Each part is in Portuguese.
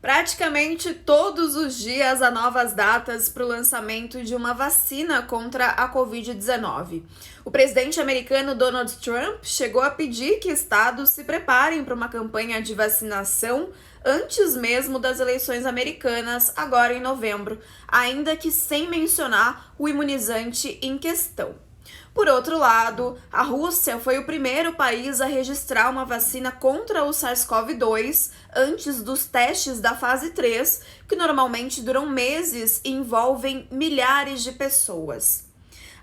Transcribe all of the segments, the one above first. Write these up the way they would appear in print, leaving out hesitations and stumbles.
Praticamente todos os dias há novas datas para o lançamento de uma vacina contra a Covid-19. O presidente americano Donald Trump chegou a pedir que estados se preparem para uma campanha de vacinação antes mesmo das eleições americanas, agora em novembro, ainda que sem mencionar o imunizante em questão. Por outro lado, a Rússia foi o primeiro país a registrar uma vacina contra o SARS-CoV-2 antes dos testes da fase 3, que normalmente duram meses e envolvem milhares de pessoas.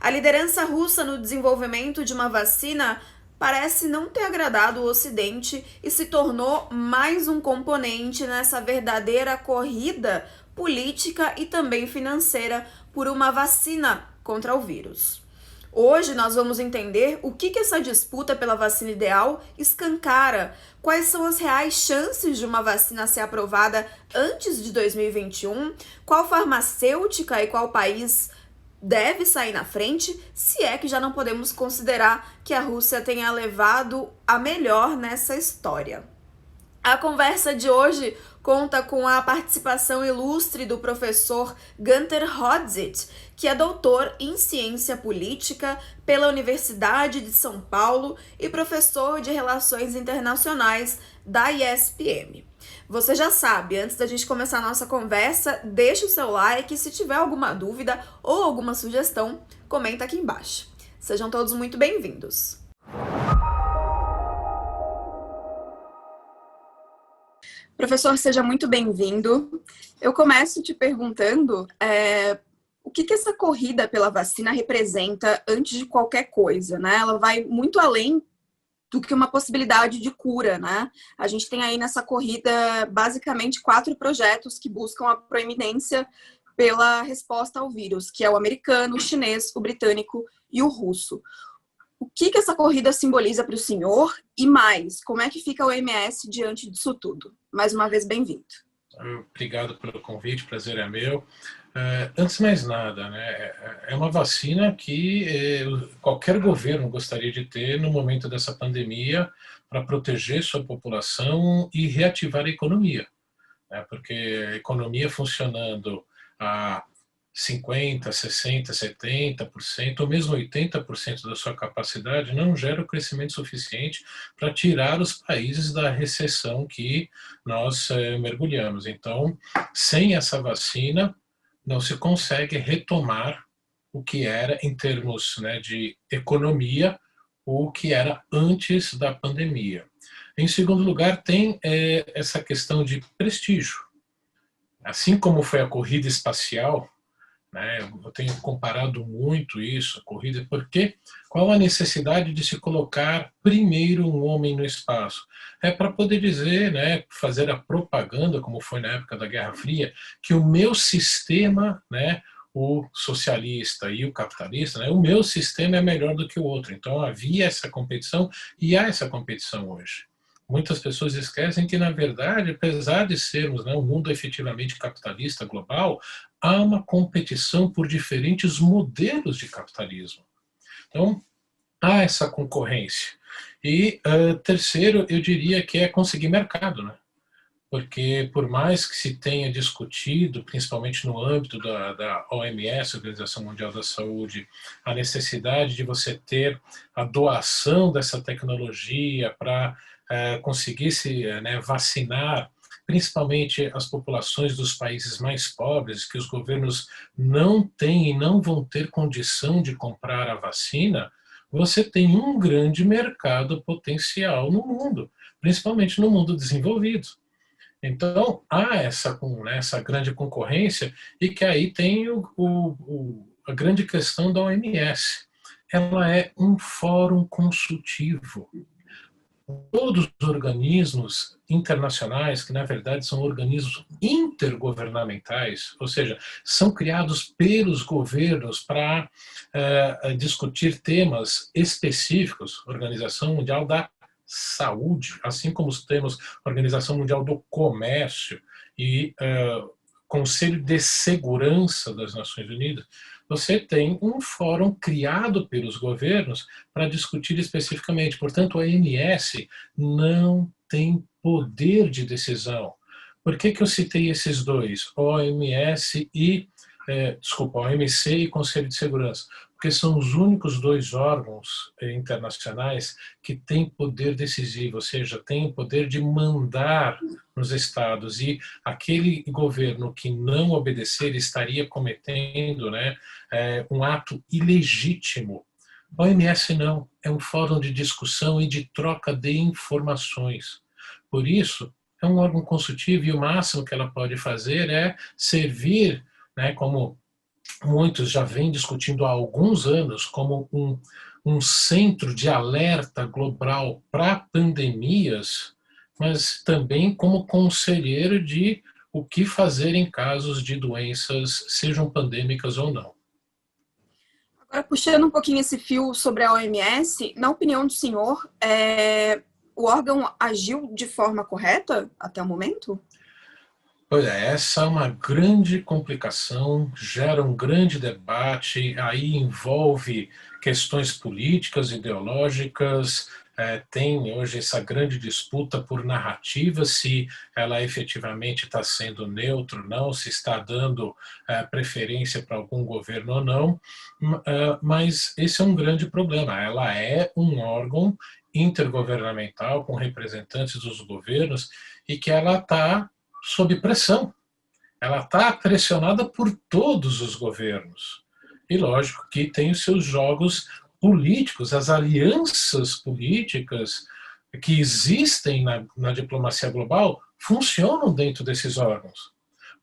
A liderança russa no desenvolvimento de uma vacina parece não ter agradado o Ocidente e se tornou mais um componente nessa verdadeira corrida política e também financeira por uma vacina contra o vírus. Hoje nós vamos entender o que essa disputa pela vacina ideal escancara, quais são as reais chances de uma vacina ser aprovada antes de 2021, qual farmacêutica e qual país deve sair na frente, se é que já não podemos considerar que a Rússia tenha levado a melhor nessa história. A conversa de hoje conta com a participação ilustre do professor Günter Hodzit, que é doutor em ciência política pela Universidade de São Paulo e professor de relações internacionais da ISPM. Você já sabe, antes da gente começar a nossa conversa, deixa o seu like, se tiver alguma dúvida ou alguma sugestão, comenta aqui embaixo. Sejam todos muito bem-vindos. Professor, seja muito bem-vindo. Eu começo te perguntando o que essa corrida pela vacina representa antes de qualquer coisa, né? Ela vai muito além do que uma possibilidade de cura, né? A gente tem aí nessa corrida basicamente 4 projetos que buscam a proeminência pela resposta ao vírus, que é o americano, o chinês, o britânico e o russo. O que essa corrida simboliza para o senhor? E mais, como é que fica a OMS diante disso tudo? Mais uma vez, bem-vindo. Obrigado pelo convite, prazer é meu. Antes de mais nada, né, é uma vacina que qualquer governo gostaria de ter no momento dessa pandemia para proteger sua população e reativar a economia, né, porque a economia funcionando a 50%, 60%, 70%, ou mesmo 80% da sua capacidade não gera o crescimento suficiente para tirar os países da recessão que nós mergulhamos. Então, sem essa vacina, não se consegue retomar o que era, em termos, né, de economia, o que era antes da pandemia. Em segundo lugar, tem essa questão de prestígio. Assim como foi a corrida espacial, né, eu tenho comparado muito isso, a corrida, porque qual a necessidade de se colocar primeiro um homem no espaço? É para poder dizer, né, fazer a propaganda, como foi na época da Guerra Fria, que o meu sistema, né, o socialista e o capitalista, né, o meu sistema é melhor do que o outro. Então havia essa competição e há essa competição hoje. Muitas pessoas esquecem que, na verdade, apesar de sermos, né, um mundo efetivamente capitalista global, há uma competição por diferentes modelos de capitalismo. Então, há essa concorrência. E, terceiro, eu diria que é conseguir mercado, né? Porque, por mais que se tenha discutido, principalmente no âmbito da OMS, Organização Mundial da Saúde, a necessidade de você ter a doação dessa tecnologia para conseguir se vacinar, principalmente as populações dos países mais pobres, que os governos não têm e não vão ter condição de comprar a vacina, você tem um grande mercado potencial no mundo, principalmente no mundo desenvolvido. Então, há essa grande concorrência e que aí tem a grande questão da OMS. Ela é um fórum consultivo. Todos os organismos internacionais, que na verdade são organismos intergovernamentais, ou seja, são criados pelos governos para discutir temas específicos, Organização Mundial da Saúde, assim como temos Organização Mundial do Comércio e Conselho de Segurança das Nações Unidas, você tem um fórum criado pelos governos para discutir especificamente. Portanto, a OMS não tem poder de decisão. Por que que eu citei esses dois, OMS e, OMC e Conselho de Segurança? Porque são os únicos dois órgãos internacionais que têm poder decisivo, ou seja, têm o poder de mandar nos estados, e aquele governo que não obedecer estaria cometendo, né, um ato ilegítimo. A OMS não, é um fórum de discussão e de troca de informações. Por isso, é um órgão consultivo e o máximo que ela pode fazer é servir, né, como muitos já vêm discutindo há alguns anos, como um centro de alerta global para pandemias, mas também como conselheiro de o que fazer em casos de doenças, sejam pandêmicas ou não. Agora, puxando um pouquinho esse fio sobre a OMS, na opinião do senhor, o órgão agiu de forma correta até o momento? Olha, essa é uma grande complicação, gera um grande debate, aí envolve questões políticas, ideológicas, tem hoje essa grande disputa por narrativa, se ela efetivamente está sendo neutra ou não, se está dando preferência para algum governo ou não, mas esse é um grande problema. Ela é um órgão intergovernamental com representantes dos governos e que ela está sob pressão. Ela está pressionada por todos os governos. E lógico que tem os seus jogos políticos, as alianças políticas que existem na diplomacia global funcionam dentro desses órgãos.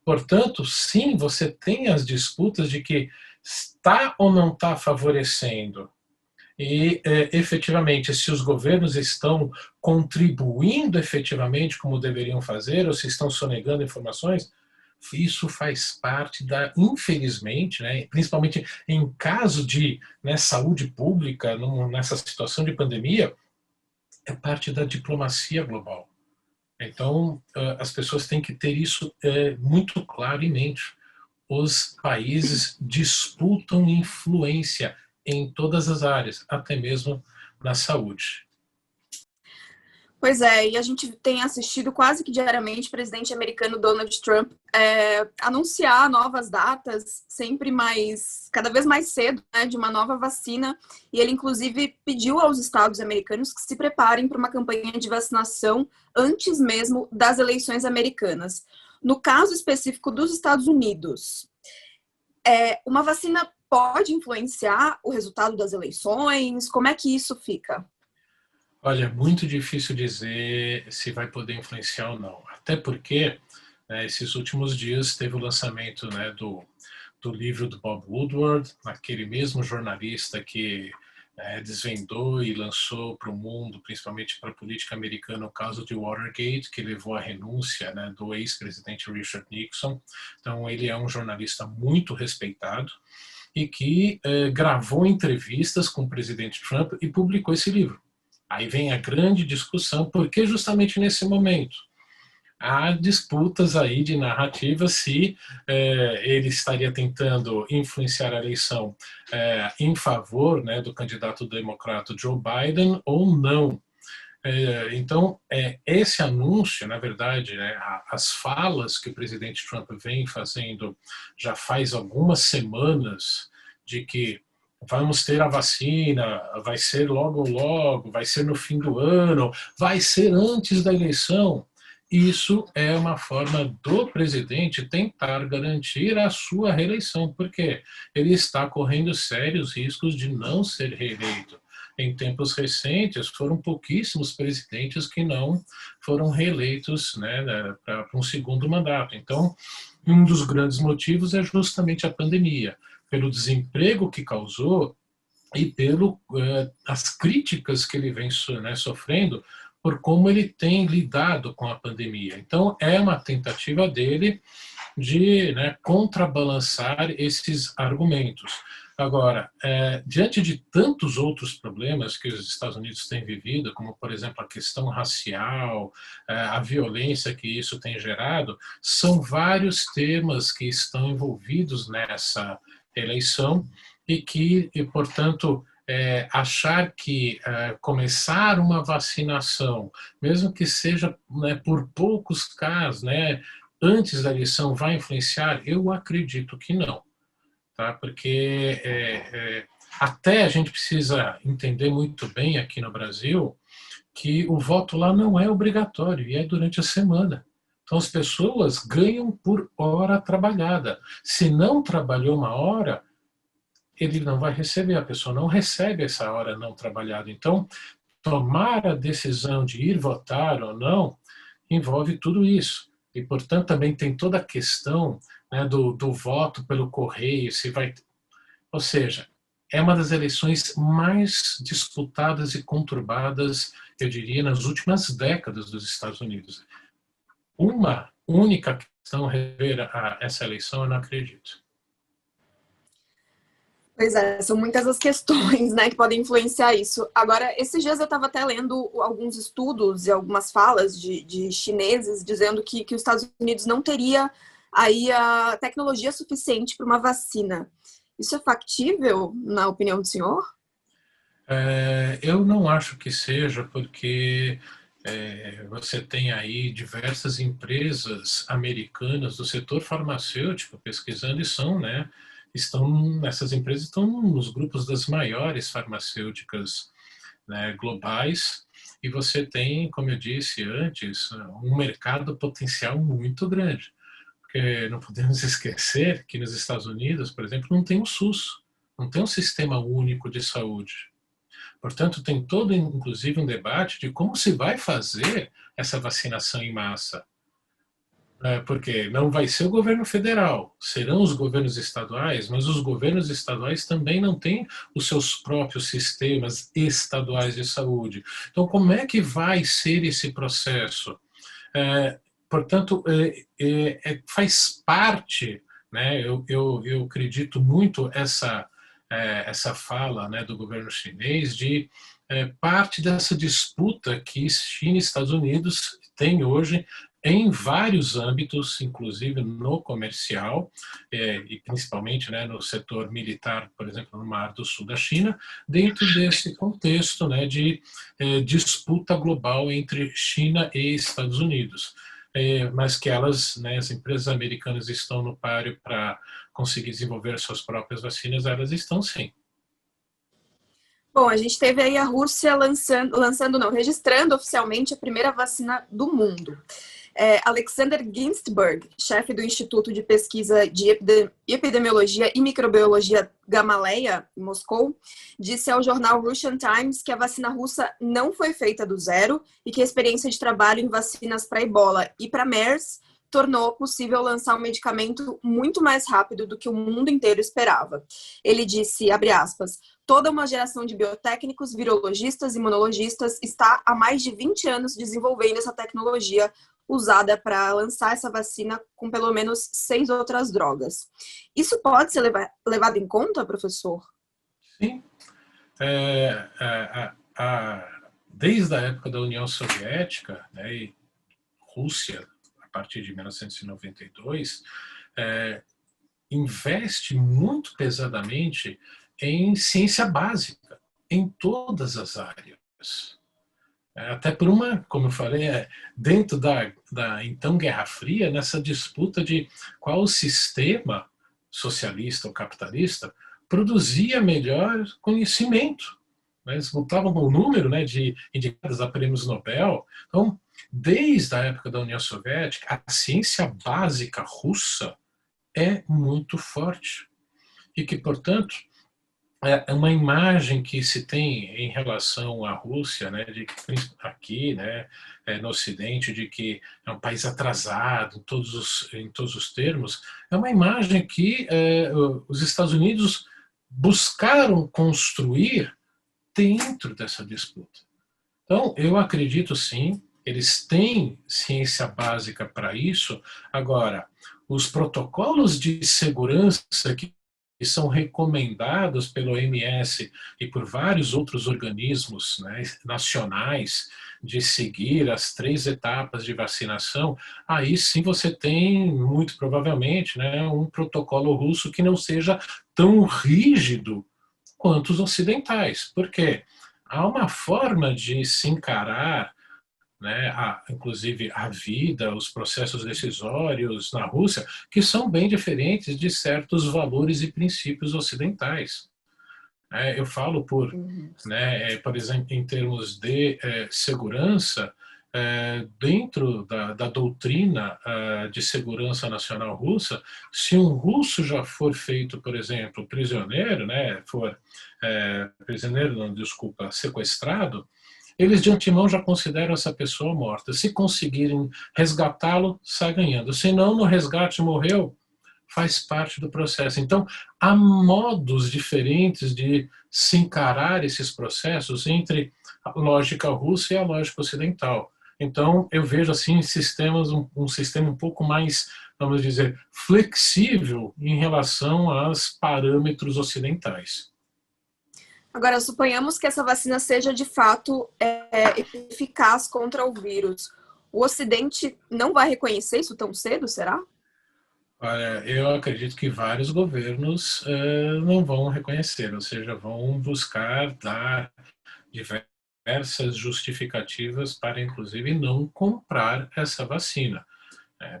Portanto, sim, você tem as disputas de que está ou não está favorecendo. E, efetivamente, se os governos estão contribuindo efetivamente como deveriam fazer, ou se estão sonegando informações, isso faz parte da, infelizmente, né, principalmente em caso de, né, saúde pública, nessa situação de pandemia, é parte da diplomacia global. Então, as pessoas têm que ter isso muito claro em mente. Os países disputam influência em todas as áreas, até mesmo na saúde. Pois é, e a gente tem assistido quase que diariamente o presidente americano Donald Trump anunciar novas datas, sempre mais, cada vez mais cedo, né, de uma nova vacina, e ele inclusive pediu aos estados americanos que se preparem para uma campanha de vacinação antes mesmo das eleições americanas. No caso específico dos Estados Unidos, uma vacina pode influenciar o resultado das eleições? Como é que isso fica? Olha, é muito difícil dizer se vai poder influenciar ou não. Até porque, né, esses últimos dias teve o lançamento, né, do livro do Bob Woodward, aquele mesmo jornalista que desvendou e lançou para o mundo, principalmente para a política americana, o caso de Watergate, que levou à renúncia, né, do ex-presidente Richard Nixon. Então, ele é um jornalista muito respeitado e que gravou entrevistas com o presidente Trump e publicou esse livro. Aí vem a grande discussão, porque justamente nesse momento há disputas aí de narrativa se ele estaria tentando influenciar a eleição em favor, né, do candidato democrata Joe Biden ou não. Então, esse anúncio, na verdade, né, as falas que o presidente Trump vem fazendo já faz algumas semanas de que vamos ter a vacina, vai ser logo logo, vai ser no fim do ano, vai ser antes da eleição. Isso é uma forma do presidente tentar garantir a sua reeleição, porque ele está correndo sérios riscos de não ser reeleito. Em tempos recentes, foram pouquíssimos presidentes que não foram reeleitos, né, para um segundo mandato. Então, um dos grandes motivos é justamente a pandemia, pelo desemprego que causou e pelo as críticas que ele vem, né, sofrendo por como ele tem lidado com a pandemia. Então, é uma tentativa dele de, né, contrabalançar esses argumentos. Agora, diante de tantos outros problemas que os Estados Unidos têm vivido, como, por exemplo, a questão racial, a violência que isso tem gerado, são vários temas que estão envolvidos nessa eleição e que, portanto, achar que começar uma vacinação, mesmo que seja, né, por poucos casos, né, antes da eleição, vai influenciar? Eu acredito que não, tá? Porque até a gente precisa entender muito bem aqui no Brasil que o voto lá não é obrigatório e é durante a semana. Então as pessoas ganham por hora trabalhada. Se não trabalhou uma hora, ele não vai receber, a pessoa não recebe essa hora não trabalhada. Então, tomar a decisão de ir votar ou não envolve tudo isso. E, portanto, também tem toda a questão, né, do voto pelo correio, se vai. Ou seja, é uma das eleições mais disputadas e conturbadas, eu diria, nas últimas décadas dos Estados Unidos. Uma única questão rever essa eleição, eu não acredito. Pois é, são muitas as questões, né, que podem influenciar isso. Agora, esses dias eu estava até lendo alguns estudos e algumas falas de chineses dizendo que os Estados Unidos não teria aí a tecnologia suficiente para uma vacina. Isso é factível, na opinião do senhor? Eu não acho que seja, porque você tem aí diversas empresas americanas do setor farmacêutico pesquisando e são, né, essas empresas estão nos grupos das maiores farmacêuticas, né, globais, e você tem, como eu disse antes, um mercado potencial muito grande. Porque não podemos esquecer que nos Estados Unidos, por exemplo, não tem o SUS, não tem um sistema único de saúde. Portanto, tem todo, inclusive, um debate de como se vai fazer essa vacinação em massa. Porque não vai ser o governo federal, serão os governos estaduais, mas os governos estaduais também não têm os seus próprios sistemas estaduais de saúde. Então, como é que vai ser esse processo? Portanto, faz parte, né, eu acredito muito essa fala, né, do governo chinês de parte dessa disputa que China e Estados Unidos têm hoje em vários âmbitos, inclusive no comercial, e principalmente, né, no setor militar, por exemplo, no Mar do Sul da China, dentro desse contexto, né, de disputa global entre China e Estados Unidos. Mas que elas, né, as empresas americanas estão no páreo para conseguir desenvolver suas próprias vacinas, elas estão sim. Bom, a gente teve aí a Rússia registrando oficialmente a primeira vacina do mundo. Alexander Ginsburg, chefe do Instituto de Pesquisa de Epidemiologia e Microbiologia Gamaleya, em Moscou, disse ao jornal Russian Times que a vacina russa não foi feita do zero e que a experiência de trabalho em vacinas para Ebola e para MERS tornou possível lançar um medicamento muito mais rápido do que o mundo inteiro esperava. Ele disse, abre aspas, toda uma geração de biotécnicos, virologistas e imunologistas está há mais de 20 anos desenvolvendo essa tecnologia usada para lançar essa vacina com pelo menos 6 outras drogas. Isso pode ser levado em conta, professor? Sim. Desde a época da União Soviética, né, e Rússia, a partir de 1992, investe muito pesadamente em ciência básica, em todas as áreas. Até por como eu falei, dentro da então Guerra Fria, nessa disputa de qual sistema socialista ou capitalista produzia melhor conhecimento. Eles botavam o número, né, de indicados a prêmios Nobel. Então, desde a época da União Soviética, a ciência básica russa é muito forte. E que, portanto, é uma imagem que se tem em relação à Rússia, né, aqui, né, no Ocidente, de que é um país atrasado em todos os termos, é uma imagem que os Estados Unidos buscaram construir dentro dessa disputa. Então, eu acredito sim, eles têm ciência básica para isso. Agora, os protocolos de segurança que são recomendados pelo OMS e por vários outros organismos, né, nacionais de seguir as 3 etapas de vacinação, aí sim você tem, muito provavelmente, né, um protocolo russo que não seja tão rígido quanto os ocidentais, porque há uma forma de se encarar, né, inclusive a vida, os processos decisórios na Rússia, que são bem diferentes de certos valores e princípios ocidentais. Eu falo Uhum. por exemplo, em termos de segurança, dentro da doutrina de segurança nacional russa, se um russo já for feito, por exemplo, prisioneiro, prisioneiro, não, desculpa, sequestrado, eles de antemão já consideram essa pessoa morta. Se conseguirem resgatá-lo, sai ganhando. Se não, no resgate morreu, faz parte do processo. Então, há modos diferentes de se encarar esses processos entre a lógica russa e a lógica ocidental. Então, eu vejo assim um sistema um pouco mais, vamos dizer, flexível em relação aos parâmetros ocidentais. Agora, suponhamos que essa vacina seja de fato eficaz contra o vírus. O Ocidente não vai reconhecer isso tão cedo, será? Olha, eu acredito que vários governos não vão reconhecer, ou seja, vão buscar dar diversas justificativas para, inclusive, não comprar essa vacina.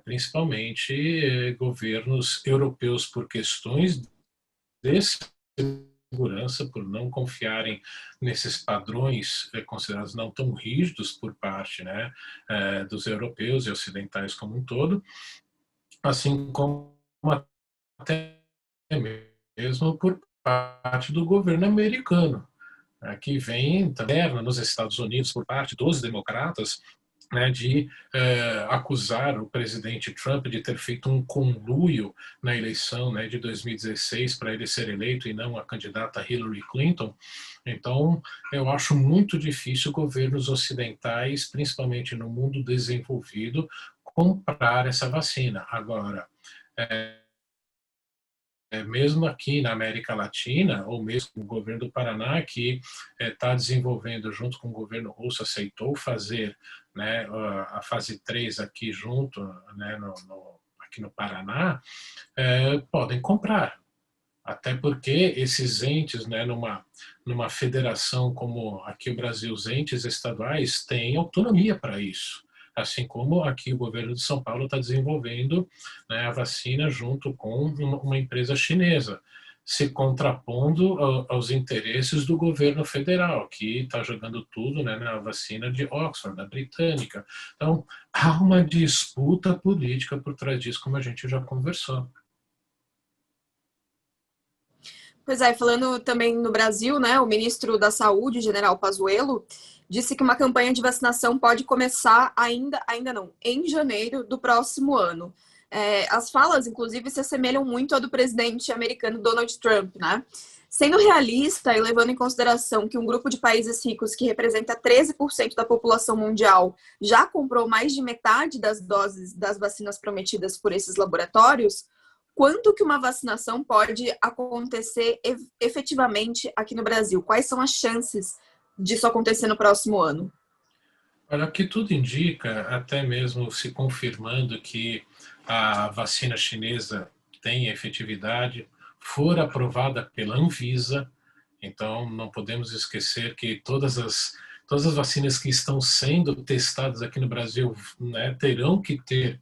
Principalmente governos europeus, por questões de segurança, por não confiarem nesses padrões considerados não tão rígidos por parte, dos europeus e ocidentais como um todo, assim como até mesmo por parte do governo americano, que vem também nos Estados Unidos por parte dos democratas, de acusar o presidente Trump de ter feito um conluio na eleição de 2016 para ele ser eleito e não a candidata Hillary Clinton. Então, eu acho muito difícil governos ocidentais, principalmente no mundo desenvolvido, comprar essa vacina. Agora, mesmo aqui na América Latina, ou mesmo o governo do Paraná, que está desenvolvendo, junto com o governo russo, aceitou fazer a fase 3 aqui junto, aqui no Paraná, podem comprar. Até porque esses entes, numa federação como aqui o Brasil, os entes estaduais têm autonomia para isso. Assim como aqui o governo de São Paulo está desenvolvendo a vacina junto com uma empresa chinesa, se contrapondo aos interesses do governo federal, que está jogando tudo na vacina de Oxford, da britânica. Então, há uma disputa política por trás disso, como a gente já conversou. Pois é, falando também no Brasil, né, o ministro da Saúde, General Pazuello, disse que uma campanha de vacinação pode começar ainda não, em janeiro do próximo ano. As falas, inclusive, se assemelham muito à do presidente americano Donald Trump, né? Sendo realista e levando em consideração que um grupo de países ricos que representa 13% da população mundial já comprou mais de metade das doses das vacinas prometidas por esses laboratórios, quando que uma vacinação pode acontecer efetivamente aqui no Brasil? Quais são as chances disso acontecer no próximo ano? Olha, o que tudo indica, até mesmo se confirmando que a vacina chinesa tem efetividade, for aprovada pela Anvisa, então não podemos esquecer que todas as vacinas que estão sendo testadas aqui no Brasil terão que ter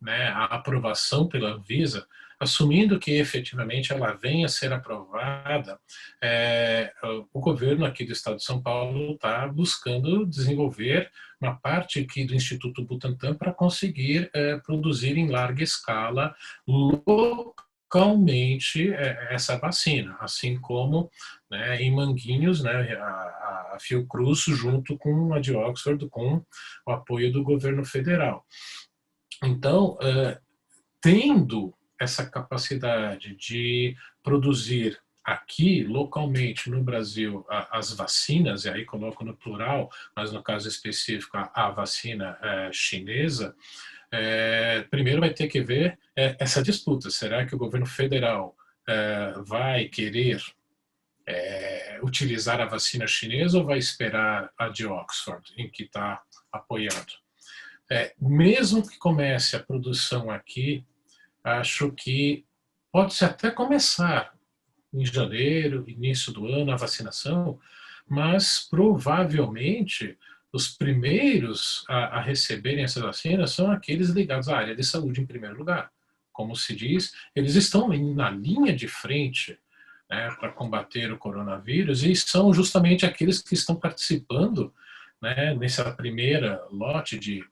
a aprovação pela Anvisa, assumindo que efetivamente ela venha a ser aprovada, o governo aqui do estado de São Paulo está buscando desenvolver uma parte aqui do Instituto Butantan para conseguir produzir em larga escala localmente essa vacina, assim como em Manguinhos, a Fiocruz junto com a de Oxford, com o apoio do governo federal. Então, tendo essa capacidade de produzir aqui, localmente, no Brasil, as vacinas, e aí coloco no plural, mas no caso específico a vacina chinesa, primeiro vai ter que ver essa disputa. Será que o governo federal vai querer utilizar a vacina chinesa ou vai esperar a de Oxford, em que está apoiando? Mesmo que comece a produção aqui, acho que pode-se até começar em janeiro, início do ano, a vacinação, mas provavelmente os primeiros a receberem essas vacinas são aqueles ligados à área de saúde em primeiro lugar. Como se diz, eles estão na linha de frente, né, para combater o coronavírus e são justamente aqueles que estão participando, né, nessa primeira lote de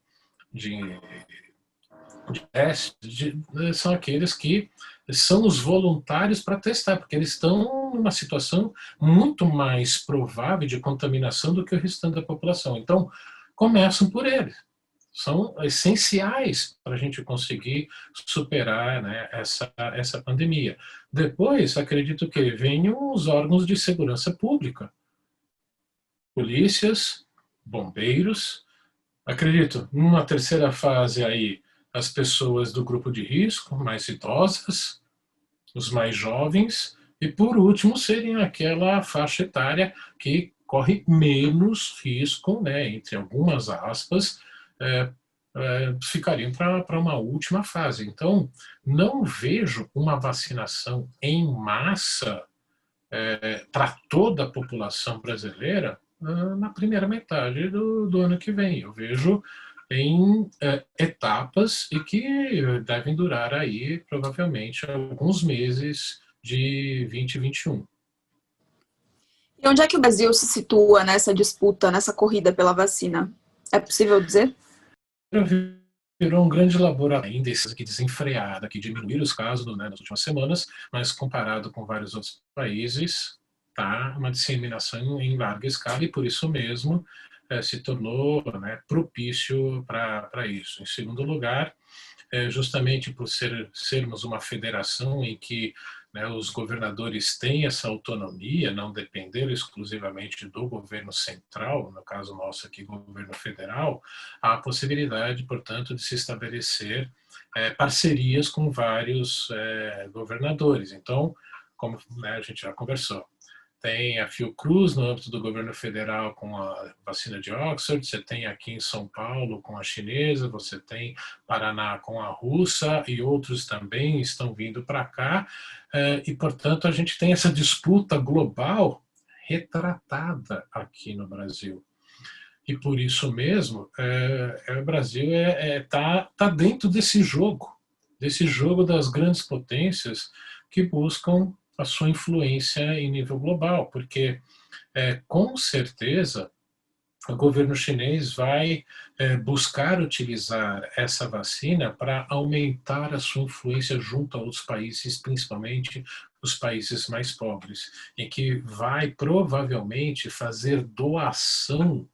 testes, são aqueles que são os voluntários para testar, porque eles estão numa situação muito mais provável de contaminação do que o restante da população. Então, começam por eles. São essenciais para a gente conseguir superar, né, essa pandemia. Depois, acredito que venham os órgãos de segurança pública, polícias, bombeiros. Acredito, numa terceira fase aí, as pessoas do grupo de risco, mais idosas, os mais jovens, e por último serem aquela faixa etária que corre menos risco, né, entre algumas aspas, ficariam para uma última fase. Então, não vejo uma vacinação em massa para toda a população brasileira na primeira metade do ano que vem. Eu vejo em etapas e que devem durar aí provavelmente alguns meses de 2021. E onde é que o Brasil se situa nessa disputa, nessa corrida pela vacina? É possível dizer? Virou um grande laboratório, ainda aqui desenfreada, que diminuíram os casos, né, nas últimas semanas, mas comparado com vários outros países, tá uma disseminação em larga escala e por isso mesmo se tornou, né, propício para isso. Em segundo lugar, justamente por sermos uma federação em que, né, os governadores têm essa autonomia, não depender exclusivamente do governo central, no caso nosso aqui, governo federal, há a possibilidade, portanto, de se estabelecer parcerias com vários governadores. Então, como, né, a gente já conversou, tem a Fiocruz no âmbito do governo federal com a vacina de Oxford, você tem aqui em São Paulo com a chinesa, você tem Paraná com a russa e outros também estão vindo para cá, e portanto a gente tem essa disputa global retratada aqui no Brasil. E por isso mesmo, o Brasil tá dentro desse jogo das grandes potências que buscam a sua influência em nível global, porque com certeza o governo chinês vai buscar utilizar essa vacina para aumentar a sua influência junto a outros países, principalmente os países mais pobres, e que vai provavelmente fazer doação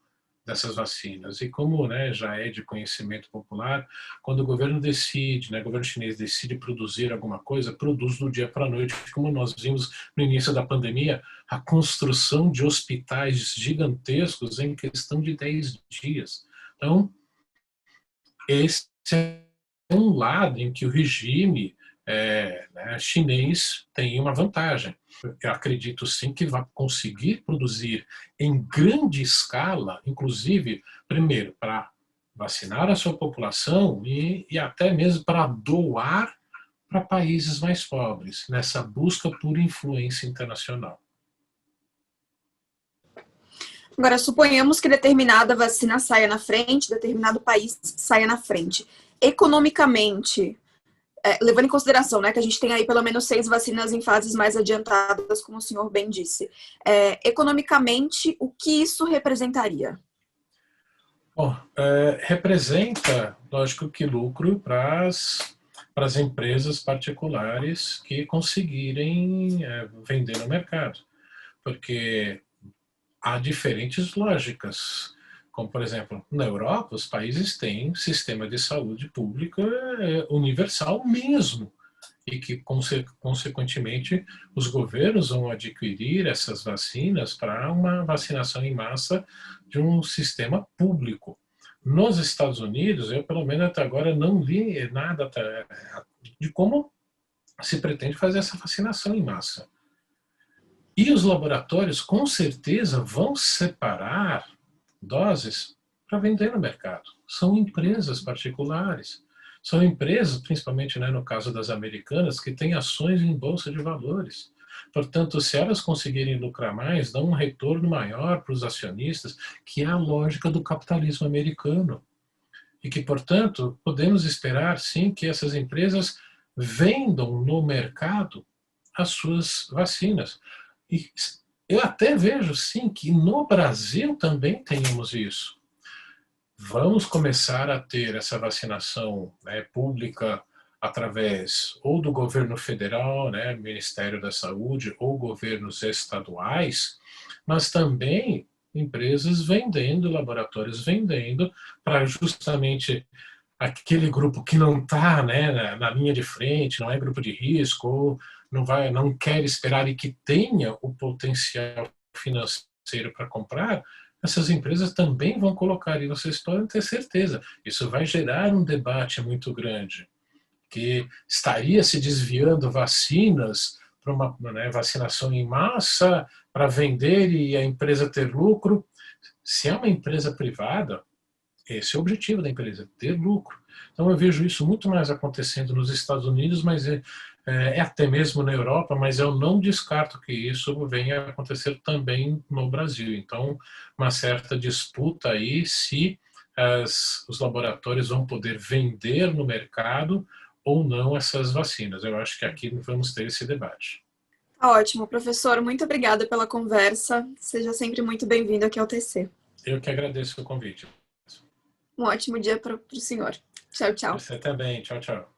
dessas vacinas. E como, né, já é de conhecimento popular, quando o governo decide, né, o governo chinês decide produzir alguma coisa, produz do dia para a noite, como nós vimos no início da pandemia, a construção de hospitais gigantescos em questão de 10 dias. Então, esse é um lado em que o regime né, chinês tem uma vantagem. Eu acredito sim que vai conseguir produzir em grande escala, inclusive, primeiro, para vacinar a sua população e até mesmo para doar para países mais pobres, nessa busca por influência internacional. Agora, suponhamos que determinada vacina saia na frente, determinado país saia na frente. Economicamente, levando em consideração, né, que a gente tem aí pelo menos 6 vacinas em fases mais adiantadas, como o senhor bem disse. Economicamente, o que isso representaria? Bom, representa, lógico que lucro para as empresas particulares que conseguirem vender no mercado, porque há diferentes lógicas. Como, por exemplo, na Europa, os países têm sistema de saúde pública universal mesmo, e que, consequentemente, os governos vão adquirir essas vacinas para uma vacinação em massa de um sistema público. Nos Estados Unidos, eu, pelo menos até agora, não li nada de como se pretende fazer essa vacinação em massa. E os laboratórios, com certeza, vão separar doses para vender no mercado. São empresas particulares. São empresas, principalmente, né, no caso das americanas, que têm ações em bolsa de valores. Portanto, se elas conseguirem lucrar mais, dão um retorno maior para os acionistas, que é a lógica do capitalismo americano. E que, portanto, podemos esperar, sim, que essas empresas vendam no mercado as suas vacinas. E eu até vejo, sim, que no Brasil também tenhamos isso. Vamos começar a ter essa vacinação, né, pública através ou do governo federal, né, Ministério da Saúde, ou governos estaduais, mas também empresas vendendo, laboratórios vendendo, para justamente aquele grupo que não está, né, na linha de frente, não é grupo de risco, ou não quer esperar e que tenha o potencial financeiro para comprar, essas empresas também vão colocar, e vocês podem ter certeza, isso vai gerar um debate muito grande, que estaria se desviando vacinas para uma, né, vacinação em massa para vender e a empresa ter lucro. Se é uma empresa privada, esse é o objetivo da empresa, ter lucro. Então eu vejo isso muito mais acontecendo nos Estados Unidos, mas é até mesmo na Europa, mas eu não descarto que isso venha a acontecer também no Brasil. Então, uma certa disputa aí se os laboratórios vão poder vender no mercado ou não essas vacinas. Eu acho que aqui vamos ter esse debate. Ótimo, professor. Muito obrigada pela conversa. Seja sempre muito bem-vindo aqui ao TC. Eu que agradeço o convite. Um ótimo dia para o senhor. Tchau, tchau. Você também. Tchau, tchau.